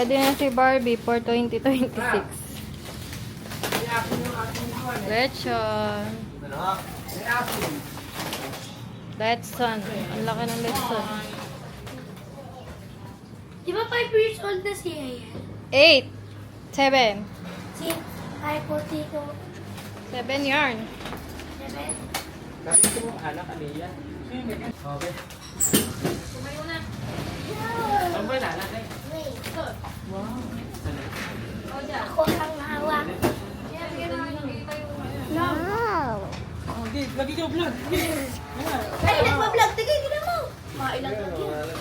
Ready na si Barbie for 2026. Lechon. Letson. Ang laki ng letson. Di ba 5 years old na siya yan? 8. 7. Si ay potato. 7 yarn. 7. Bakit mo anak Aniya? Okay. Tumayo na. Ano ba anak eh? Wait. Wow. Ako ang hawak. Wow. Okay, lagi ka vlog. Ay, nagpa-vlog. Tigay, gina mo. Mailang vlog yan.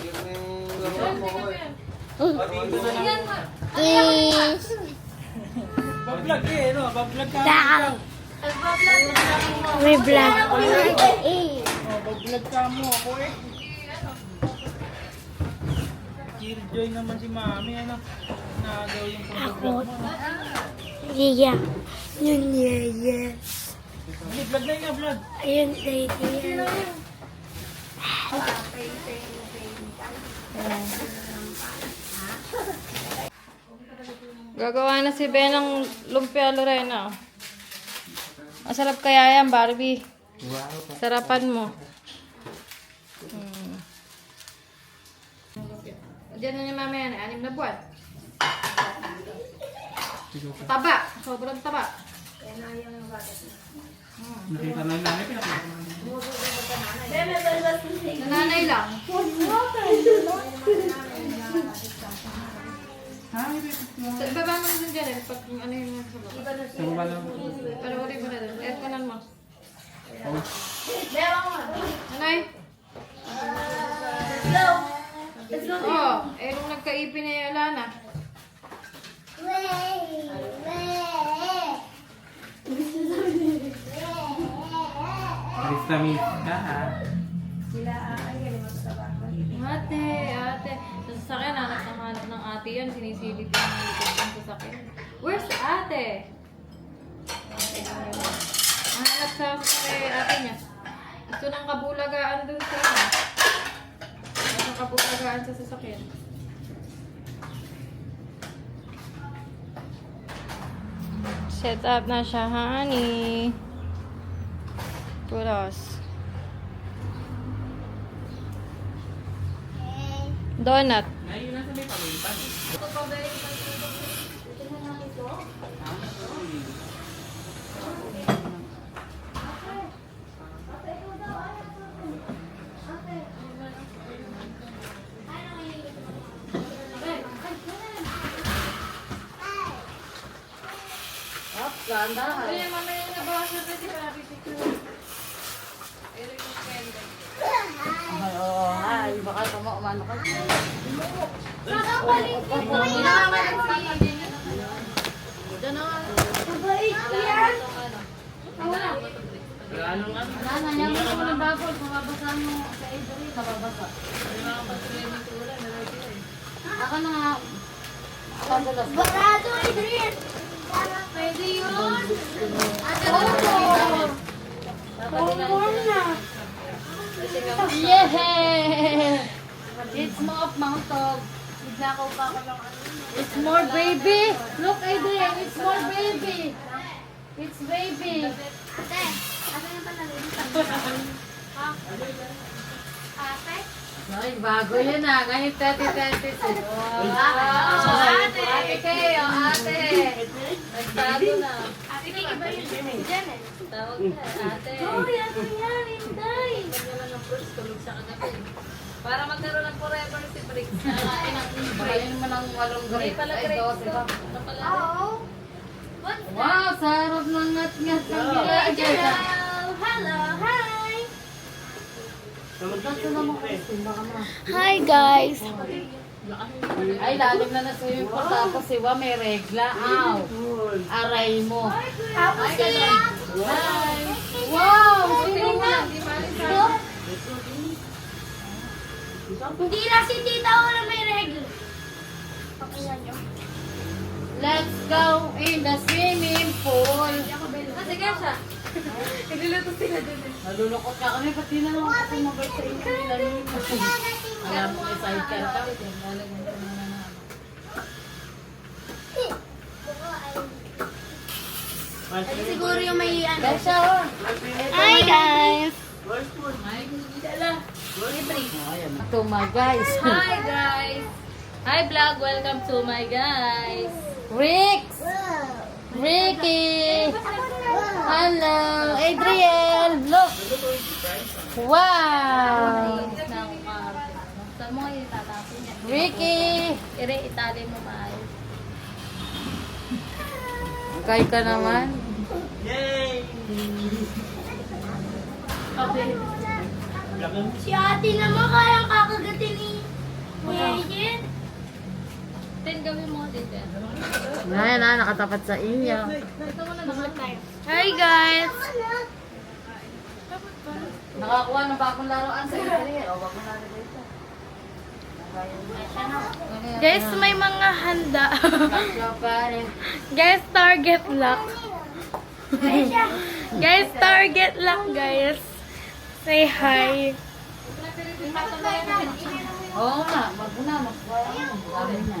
Is. Vlog eh, no? Vlog ka. Dang. May vlog. Vlog ka mo ako eh. Killjoy naman si Mami, ano? Nagaw yung pag-vlog mo. Yeah. Yun, yeah. Hindi, vlog na yung vlog. Ayun, lady. Gagawa na si Ben ng lumpia Lorena. Masarap kaya yan, Barbie. Wow. Sarapan mo. Diyan na niya mamaya na, 6 na buwan. Taba. Sobrang taba. Nakita na yung nanay, pinakita na. Nananay lang. Sa ibaba mo na dun dyan eh. Pag ano yung nasa baba. Sa baba lang. Pero uli mo na dun. Airconan mo. Oh. Nanay? Oo. Eh, nung nagkaipin na yung Alana. Aristamis ka ha. Ate. Sa sasakyan, hanap ng ate yan. Sinisilip yung likod ng sasakyan. Where's ate? Hanap sa sasakyan ate niya. Gusto ng kabulagaan dun sa ano. Gusto ng kabulagaan sa sasakyan. Set up na siya, honey. Puros. Donut. Ngayon nasa may pamilpan eh. Kaya mamaya na ba siya kasi marami picture. Ay, oo, ay, baka umano ka. Nakabalik ko po yan. Mabait yan. Ano nga? Wala na, yan mo ng bakol, mababasa mo sa Avery, mababasa. Ako na nga, padalas. Barado, Adrian. Pwede yun. Warm na. Yeah! It's more of Mount Tog. Naglakaw pa ako ng ano. It's more baby! Look, Adrian, it's more baby! It's baby! Ate, ate na pala rin. Ate? Ay, bago yun ah. Ngayon 30-30. Ate! Ate kayo, ate! Nagtago na. Ate, iba yun. Si Janet. Tawag na, ate. Oh, yan yan, Inday. Ganda lang ng first, tulog sa kagabi. Para magkaroon ng forever si Briggs. Nakain ang Bakayin naman ang walong grade. Ay, 12 ba? Oo. What's that? Wow, sarap ng ngat-ngat ng Hello, gila. hello, hi. Gusto naman ko. Baka ma. Hi, guys. Ay, lalim na na swimming pool. Tapos siwa may regla. Aw. Aray mo. Tapos siya. Hi. Wow! Sino nga? Hindi na si tita ko na may regla. Pakinggan niyo. Let's go in the swimming pool. Sige siya. Nagluluto sila dun eh. Nalulukot ka kami. Pati na lang ako mabait sa inyo. Alam mo, may sidecar ka. Siguro yung may ano. Guys, oh. Hi guys! To my guys. Hi guys. Hi vlog, welcome to my guys. Rix. Ricky. Hello, Adriel. Look. Wow. Saan mo ngayon itatapin? Ricky. Itali mo maayos. Kay ka naman. Si ate naman kayang kakagatin ni Jen. Ten gawin mo din. Ngayon na, nakatapat sa inyo. Ito muna naman tayo. Hi guys! Nakakuha ng bagong laruan sa Adriel. O, wag mo na rin ito. Guys, may mga handa. Guys, target lock. Guys, target lock guys. Say hi. Oo nga, wag mo na. Magkakaroon mo.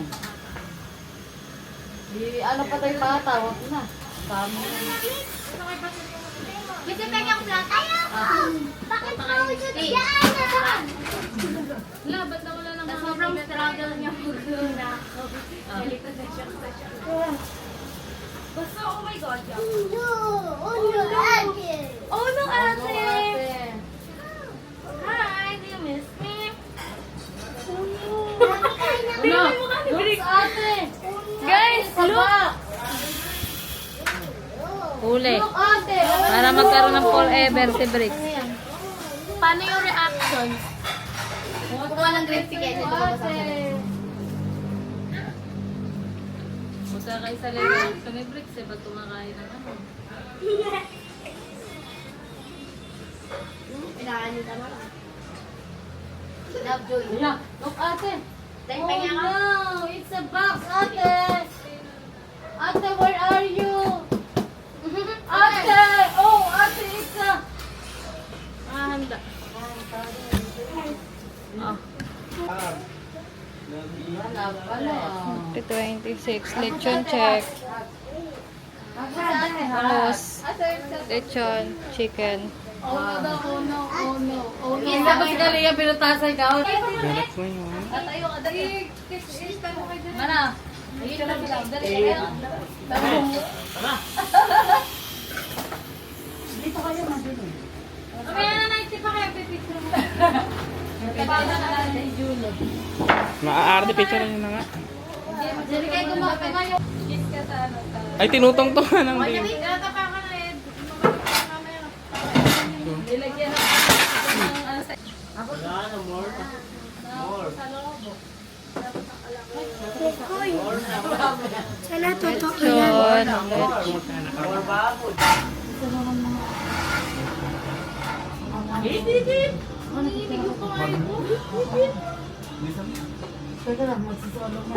Yan. Ano pa tayo bata, wag mo na. Tama na. Gusto pa niyang flat? Bakit mo dyan? Laban na wala ng Sobrang struggle niya mag-luna. Basta, oh my God. Oh no, ate! Hi, do you miss me? No! Look, ate! Guys, look! Huli. Look, ate! Para magkaroon ng forever si Brix. Paano yung reaction? Kumuha ng grade si Kenny. Busa kayo sa reaction ni Brix eh, pag kumakain ng ano. Kailangan nyo tama lang. Love, Joy. Look, ate! Dahil pa niya ka. no! It's a box, ate! Ate, where are you? Ate! Oh, ate, it's a... handa. Oh. Wala pala. 26, lechon check. Hummus, lechon, chicken. Oh no, oh no, oh no, oh no. Isa ba si Kalia pinutasay ka? At tayo ka dali. Mana? Ayun ka lang lang. Dali kayo. Dito kayo mabili. Kaya na naisip pa kayo, pipicture mo. Kabaga na lang si Julo. Maaarte picture nyo na nga. Dali kayo kumaka ngayon. Kiss ka sa ano. Ay, tinutong-tungan ng game. Nilagyan ng ano sa... Sana totoo Lechon. Teka lang, magsisolo mo.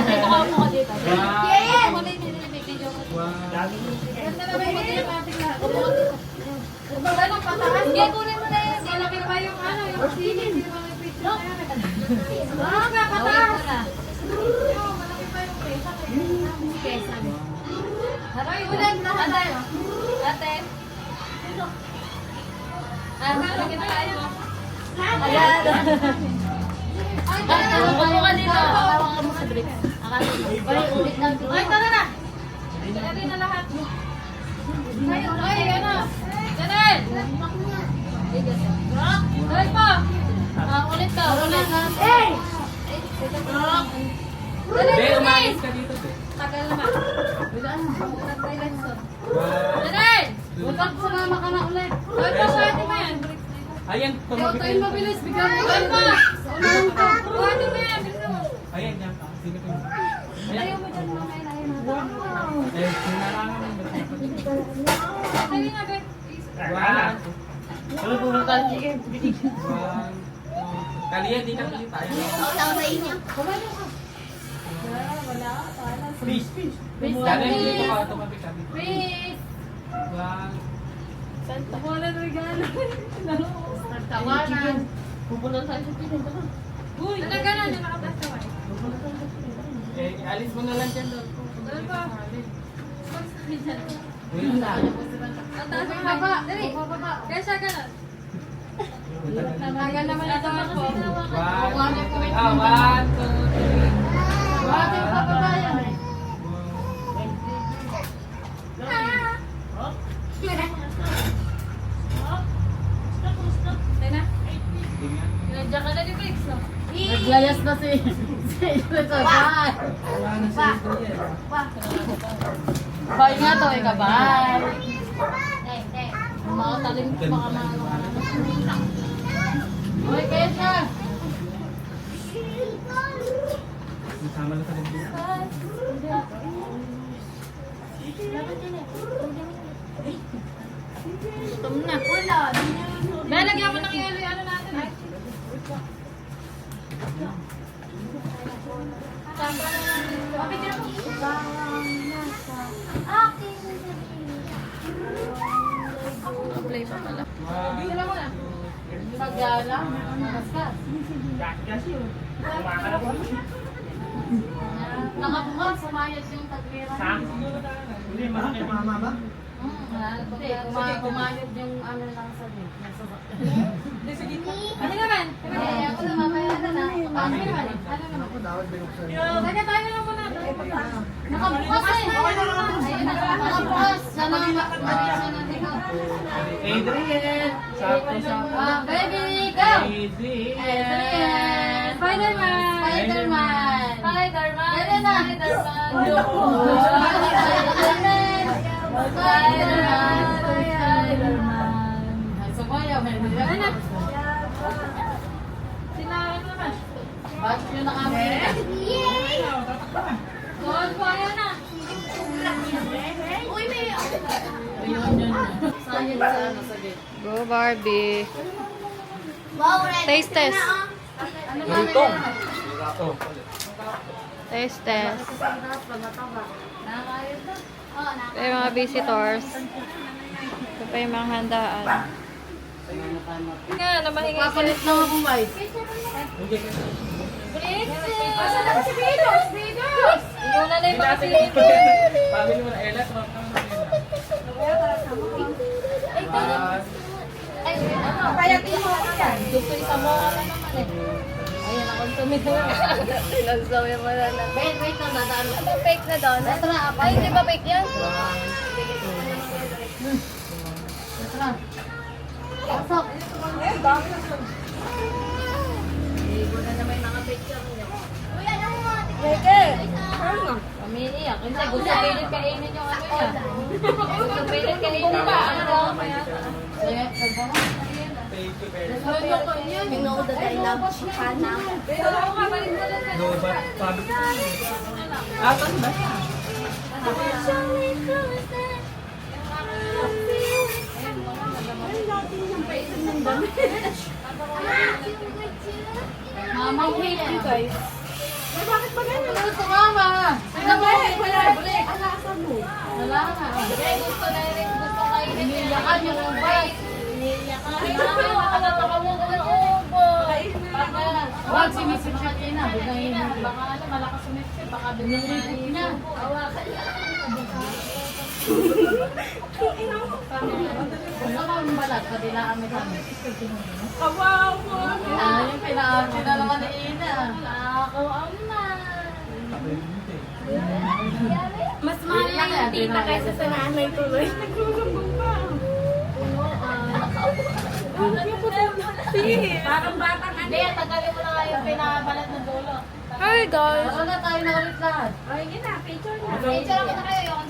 Dito ka mo dito. Yes! Hindi, kunin mo na yan. Malaki pa yung ano, yung sinin. Malaki pataas. Haroy, ulan na. Ate. Ate. Lagyan na tayo. Ayan. Ako ka dito. Hawakan mo sa bricks. Balik ulit lang. Ay, tara na. Tara na lahat. Ay, ano? Janel! Dahil pa! Ulit ka, ulit. Hey! Be, umalis ka dito. Tagal naman. Janel! Huwag kang sumama ka na ulit. Dahil pa, pwede mo yan. Ayan, Tayo tumabit. mabilis, bigyan mo. Dahil pa! Unahan ka. Pwede mo yan, bilisan mo. Ayan, yan. Sino ko? Ayaw mo dyan mamaya na yun. Eh, sinarangan mo. Dali na, be. One. Ano pumunta? One. Kalia, di ka tuloy tayo. Ako sa inyo. Please, please. Please, Dali, please. dito ka, tumabit ka dito. Please! One. Wala na regalo. Tawanan. Pupunta tayo sa pinag. Uy! Talaga na, nakapasaway. Alis mo na lang dyan doon. Dali pa. Wait lang. Ang taas ang haba. Dali. Kaya siya ganun. Tagal naman ito ako. One, two, three. Bakit yung bababa yan? Tayo na. Nandiyan ka na ni Briggs, no? Naglayas na si Kabay. Wala na si Adriel. Bay nga to, Kabay. Mga talim ko baka maano ka na. Uy, kaya siya. Nasama na sa rin dito. Gutom na. Wala. Lagyan mo ng yelo yung ano natin. Eh. Okay, tira mo. Play pa pala. Tira mo na. Pagala. Maskas. Nakabukas, sumayas yung taglira. Hindi, mama ba? Hindi, kumayod yung ano lang sa link. Ano naman? Eh, ako na mamaya na na. Ano naman? Ano naman? Lagyan tayo na lang muna. Nakabukas eh. Ayun, nakabukas. Sana Adriel! Sakto. baby, go! Adriel! Spider-Man! Spider-Man! Spider-Man! Ganun na! Spider-Man! Spider-Man! Ay, sumayaw. Ano? Sila ano naman? Bakit yun ang amin? Gold po, ayaw na. Uy, may... Ayun yun. Sayang sa ano sa gate. Go Barbie. Wow, ready Taste ka test. na, oh. Lutong! Taste test. Nakakayod na. Oh, Ito yung mga visitors. Ito pa yung mga handaan. Nga, na mahingi sila. Papalit lang ako, Mike. Asa na si Venus? Venus! Yung nanay pa kasi dito. Family mo na Ella, sumap ka na Ella. Kaya timo ko yan. Gusto isa mo ka na naman eh. Ayan, ako tumito. Sinagsawi mo na lang. Wait, wait lang, dadaan. Ano fake na doon? Ay, hindi ba fake yan? Tara. Pasok. Ligo na naman yung naka-picture niyo. Uy, ano mo? Pwede. Pamiliyak. Kasi gusto pilit kainin yung ano niya. Gusto pilit kainin pa. Ano daw kaya? Sige, sagda mo. Thank you very much. You know that I love Chihana. Pero ako nga, balik na lang. No, but sabi ko. Asan ba? Mama, wait you guys. Bakit ba ganun? Ano ito, Mama? Ano ba? Wala. Alasan mo. Wala na. Gusto na rin. Gusto kainin. Iniyakan yung ubay. Nakakatawa mo ko ng ubo. Huwag simisip siya na. Bigay na. Baka ano, malakas sumisip. Baka binilipit niya. Gusto ko yung balat. Padilaan mo kami. Kawaw mo. Ano yung pinaarte na naman ni Ina? Ako, ama. Mas mahal lang yung tita kaysa sa nanay tuloy. Parang batang ano. Hindi, tagalin mo na nga yung pinabalat ng dulo. Hi guys! Ano na tayo na ulit lahat? Ay, yun na. Picture na. Picture ako na kayo. Yung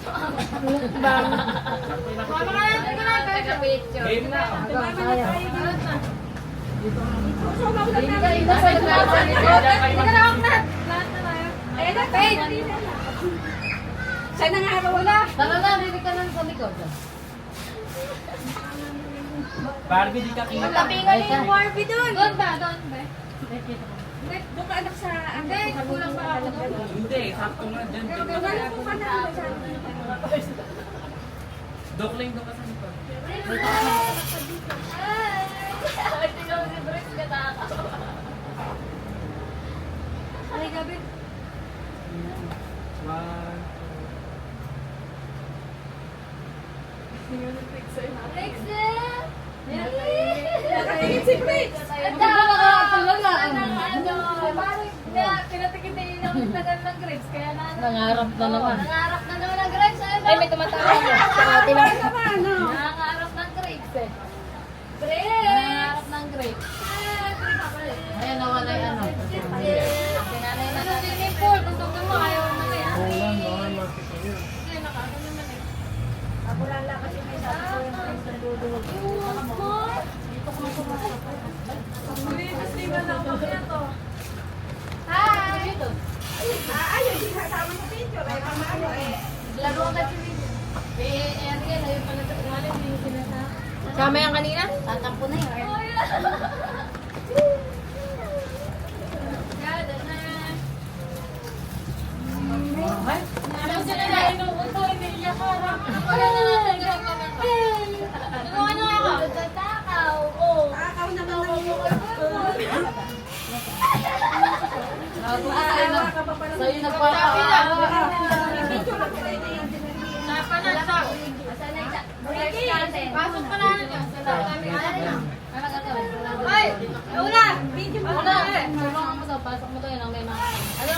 Bang. Mama ka natin ko na. Taga-picture. Game na. Hindi ka na ako na. Lahat na tayo. Ayun na, paid. Sana nga araw wala. Tara na, rinig ka lang sa likod. Barbie, di ka kita. Tapingan yung Barbie dun. Doon ba? Doon ba? Hindi, doon ka anak sa... Hindi, kulang pa ako doon. Hindi, sakto nga dyan. Wala po ka na. Dokling doon ka sa likod. Ay, tingnan mo si Bruce kataka. Ay, gabi. One, Nakatingin si Briggs! Pinatikin na yun ang tagal ng grapes, kaya na Nangarap na naman. Nangarap na naman ang grapes. Ay, may tumatawag yun. Nangarap ng grapes eh. Nangarap ng grapes. Ayan, nawala yung ano. Sinanay na natin. Swimming pool, kung gusto mo, ayaw mo na yan. kulang, baka makita yun. Hindi, nakaano naman eh. Hi! Laro ka si Vicky. Eh, Ariel, ayaw pala sa ilalim, hindi sinasama. Sama yan kanina? Tatampo na yun. Alam sila na inuunto, hindi niya harap. Wala na natin ginagawa ka. Ano ako? Tatakaw. Oh. Sa'yo nagpapaawa. Sapa na, sapa. Pasok pa na natin. Ano gagawin? Ay! Una! Video mo Una, tulungan mo sa pasok mo tayo ng may mga... Ano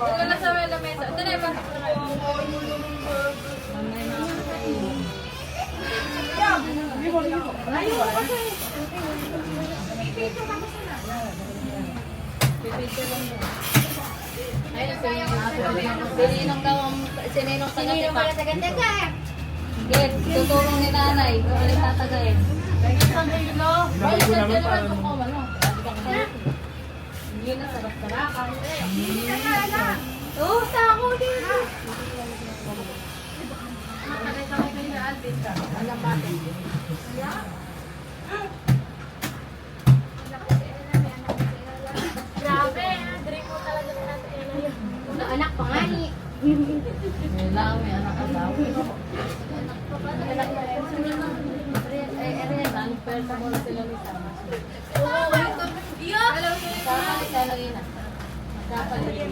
Ito na sa may lamesa. Ito na yung Ayun, sininong daw ang... Sininong Sinino pala taga-tipak. taga-taga? Get, tutulong ni nanay. Kung ulit tatagayin. Ilagay ko naman para Hindi na sarap-sarapan. Oo, sa ako dito. Grabe, drink mo talaga sa natin. Anak pa nga ni. May lang, may anak ang daw. Perta mo na sila ni Sama. Sama ni Salina. Dapat yun.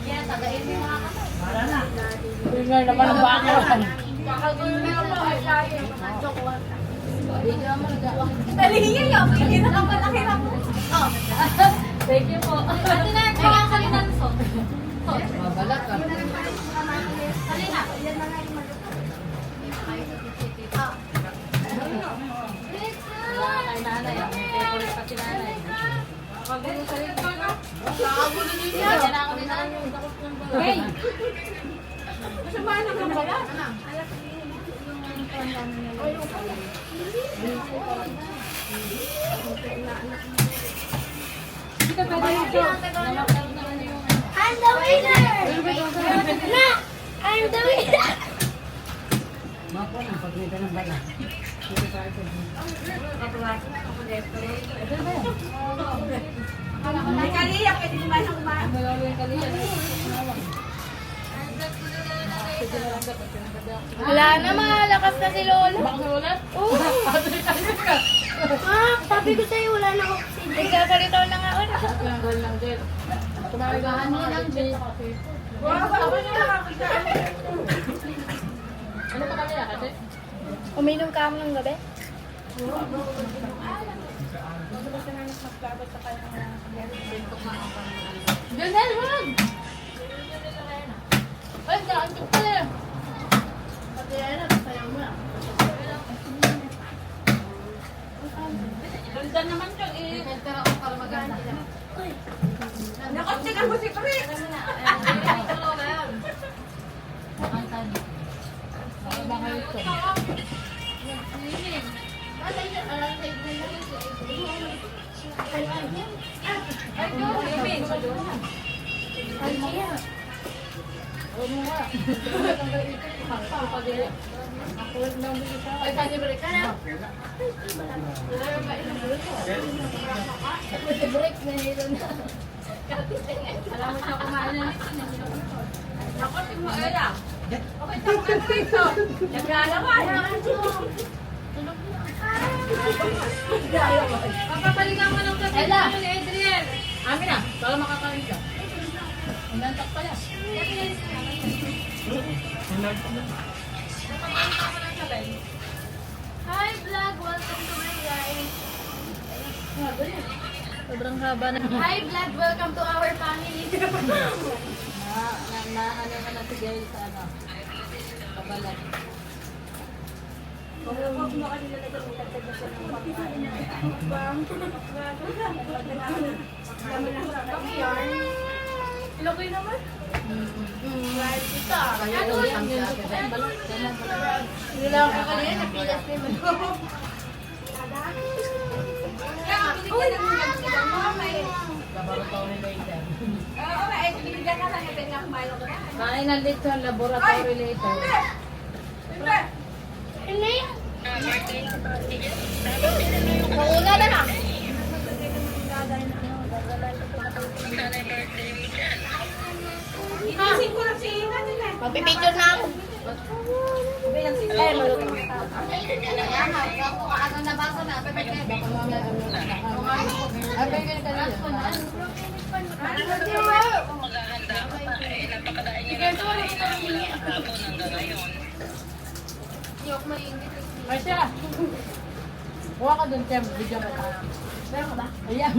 Kaya tagayin mo yung mga kasama. Yung nga naman ang baka. Talihin yun. Hindi na kang malaki lang. Thank you po. Ate na, kaya ka rin ng salt. Mabalak ka. Halina. Yan na nga yung Wala kay nanay. Ang favorite pa si nanay. Nakagulo sa rin. Yan ako ni nanay. Hey! Hindi ka pwede dito. Namakal naman yung... I'm the winner! Na! I'm the winner! May kaliya, pwede kumain ng kumain. Wala na, malakas na si Lola. Oo. Ah, sabi ko sa'yo, wala na oxygen. Nagkakalitaw na nga ulit. Tumaragahan mo lang, Jay. Ano pa kanila kasi? Uminom ka mo ng gabi? Janel, wag! Ay, naantok ka na. Pati yan, sayang mo na. Ganda naman yung Filter ako para maganda. Nakopsikan mo si Chris! Makanta niya. Baka kayo ito. Ay, kanya balik ka na. Break na nito na. Alam mo siya kumain na. Ako, tingin mo, Ella. Okay, tapos ka dito. Naglalaman. Papapalikan mo ng kasi Ella. ni Adrian. Amin na, para makakain ka. Nantak pala. Hi vlog, welcome to my guys. Sobrang haba na. Hi vlog, welcome to our family. Ano na si Gail sa ano? Kabalat. Ilokoy naman. Kaya ko ang balat. Hindi lang ako kanina, napilas naman ako. Laboratory later. Oo, binigyan ka lang, natin lang kumain ko. Kain na dito sa laboratory later. Hindi. Mauna na lang. Itising ko lang si Ina nila. Magpipicture na ako. Maluto. Ano nabasa na? Ay siya. Kuha ka dun, Tem. Video ka tayo. Meron ka ba? Ayan.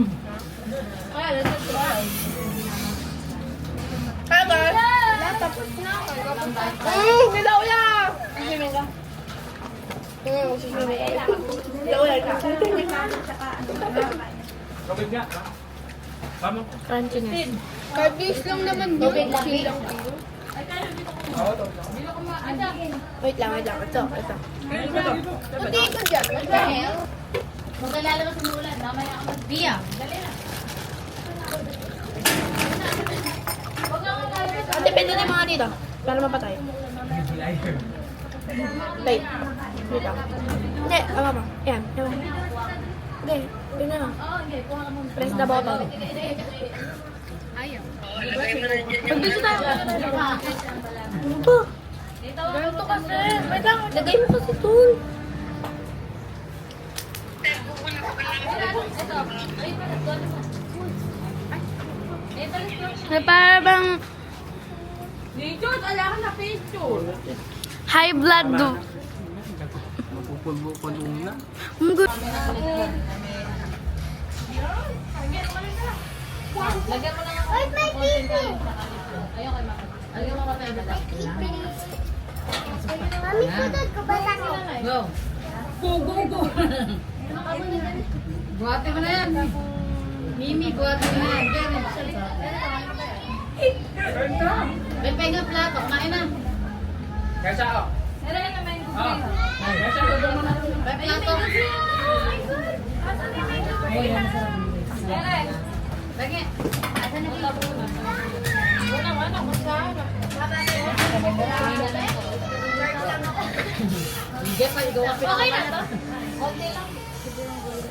Tapos na ako. Nilaw lang! Sisimin ka. Sisimin ka. Nilaw lang ka. Kapit nga. Tama ko. Crunchy na. Carbies lang naman yun. Chill lang. Wait lang. Ito. Hindi ko dyan. What the hell? Kung kailangan mo simulan, mamaya ako mag-biya. Dali na. Depende na yung mga dito. Para mapatay. Wait. Wait lang. Hindi. Ama. Yan. Hindi. Yun na lang. Oo, hindi. Kuha ka muna. Press the button. Ayaw. Pag-gusto tayo. Ano ba? Ganito kasi. Wait lang. Lagay mo kasi ito. May para bang Dito, ala ka na picture. high blood do. Mapupulbo pa doon na. Lagyan mo lang ako. Wait, my TV! Ayaw kayo makapit. Ayaw mo makapit. Mami, kudod ko ba tayo? Go. Go. Buhati mo na yan. Mimi, buhati mo na yan. May pahinga plato. Kumain na. Kesa ako. Ah. Kesa ako mo na. May plato. Lagi. Hindi pa igawa pa. Okay na to? Konti lang.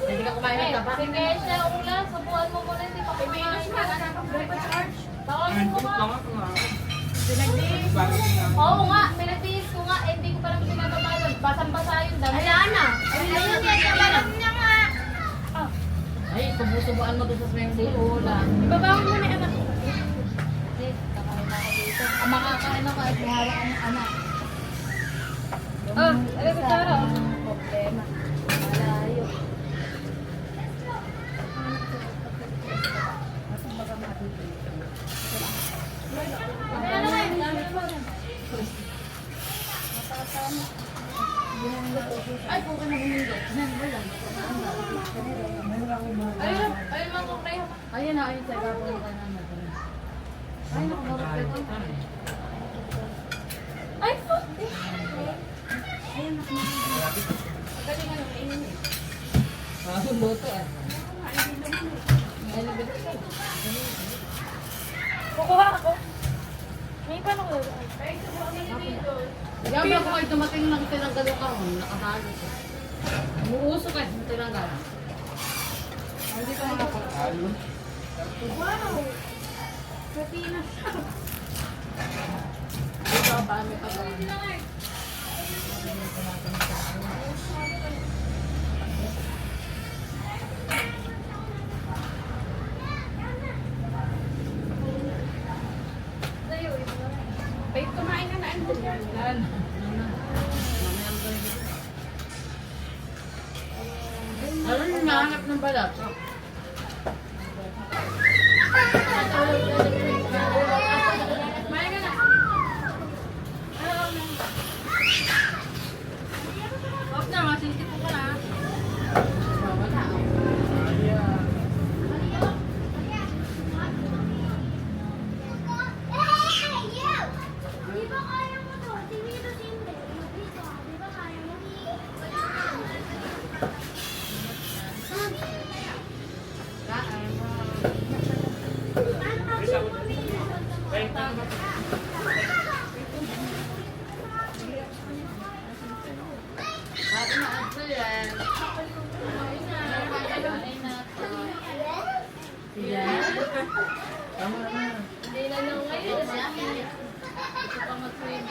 Hindi ka kumain ng taba. Sige, siya ula. Sabuhan mo muna. Hindi pa kumain. Bawalin mo nga. Oo nga. Pinagbihis ko nga. Eh, hindi ko parang sinatabalog. Basang-basa yung dami. Alana. Ayun, yan niya nga. Ay, subusubuan mo doon sa swing day. Ulam. Ibabawin mo na yung anak. Kasi, kakain na ako dito. Ang makakain ako ay buhara ang anak. Oh, ano ko tara? Problema. Malayo. Ay, kung ka na bumili. Ayun lang kung kayo. Ayun na, ayun sa gabong ka na natin. Ay, nakamarap ka ito. Ay, fuck. Luto eh. Ay, nabit ka. Kukuha ako. May paano ko? Kaya ba kung ay dumating lang tinanggal yung kahon, nakatalo ko. Umuuso ka, tinanggal. Hindi ka makapag-alo. Wow! Katina. Dito ka paano pa ba? Yan. Ano yung nahanap ng balat? Huwag na, masisip ko na. Sabi na ato yan. Yan. Hindi na nung ngayon. Gusto pa mag-swim.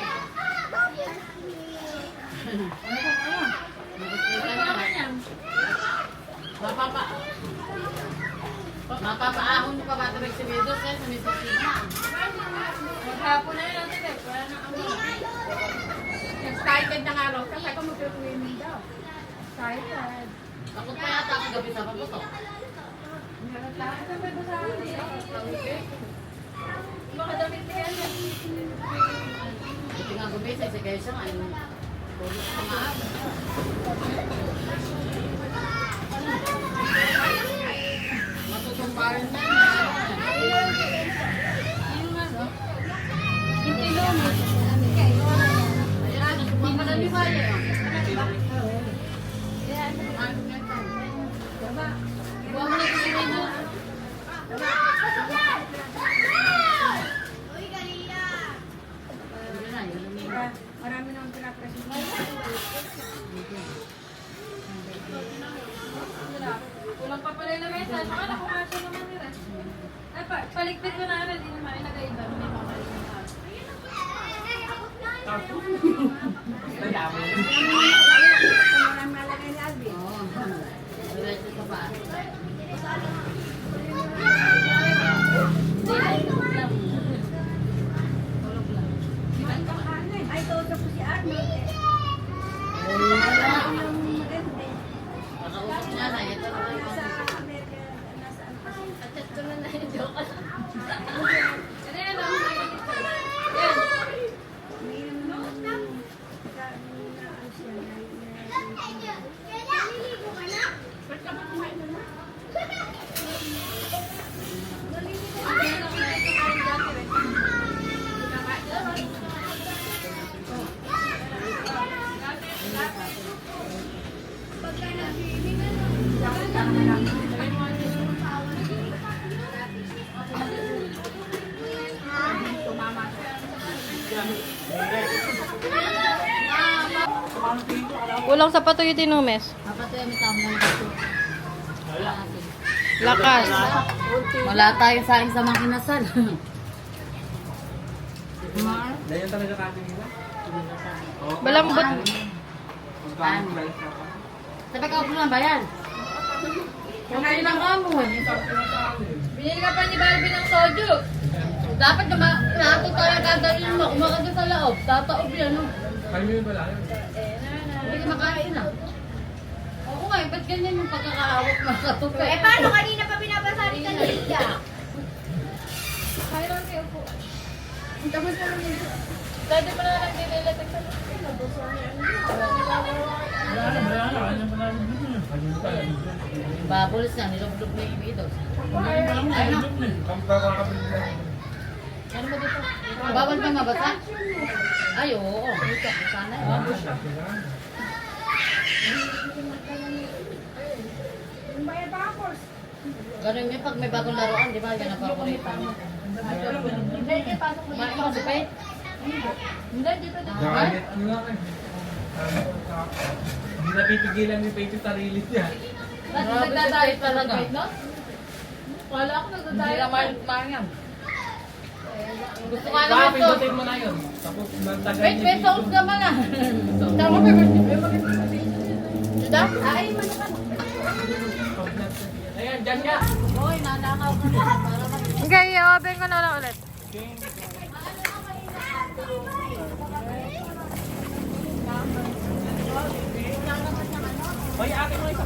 Mapapaahon mo pa ba ito si Medos eh, sa Mississippi? Maghapon na yun, ate. Wala na ang mga. Excited na nga raw. Kasi ako mag-swimming daw. Excited. Takot pa yata ako gabi sa paputok. Baka damit ko yan. Buti nga gumisay sa kayo siya nga. Tulog sa mga ako. Matutumbarin na. Yung ano? Yung tilong. Ayan, nasubukan pa na ni Maya. Buwan mo na ito si Rino. Marami nang pinapresent. Kulang pa pala yung lamesa. Saka nakumasya naman nila. Ay, paligpit ko na rin. Hindi naman ilagay iba. May makalit na tao. Marami malagay ni Alvin. Oo. Diretso sa paa. Ay, todo po si Arnold. Nakausap niya na. Ito na rin. Sa Amerika, nasaan pa siya? At ko na na yung joke. Ano yan? Yan. Kulang sa patoy tinumes. Kapatid, may tama na ito. Lakas. Wala tayong saing sa mga kinasal. Ganyan talaga kami nila. Balambot. Magkano price na pa? Sabi ka po na ba yan? Kung kayo lang kamon. Binili ka pa ni Barbie ng soju. Dapat nato tayo gagawin mo. Umakaga sa loob. Tataob yan. No? Kami yun pala yun. Hindi ka makain na. Oo nga, ba't ganyan yung pagkakahawak mo sa tupe? Eh, paano kanina pa binabasa ni Kalilya? Kaya lang kayo po. Tapos na lang yun. Dati mo na lang nililatag sa lupin. Ano pa namin dito yun? Ano pa namin dito? Babols na, nilublog na yung idos. Ano? Kami kakakabili na. Ano ba dito? Bawal ba mabasa? Ay, oo. Dito, sana. Yung bayad pa ako. Ganun yun pag may bagong laruan, di ba? Yan ang paborito mo. Kumain ka sa pay? Hindi, dito. Galit nyo lang eh. Hindi napipigilan ni Peito sarili niya. Dati Grabe si nagdadayet Faith talaga. no? Wala ako Hindi nagdadayet. naman mangyan. Gusto ka Baka naman to. pindutin mo na yun. Tapos nagtagay Wait, may sauce naman ah. Tama pa ba? Dida? Ay, manukan. Ayan, dyan ka. Hoy, nanakaw ka na. Para mag- Okay, i-open ko na lang ulit. Hoy, ate,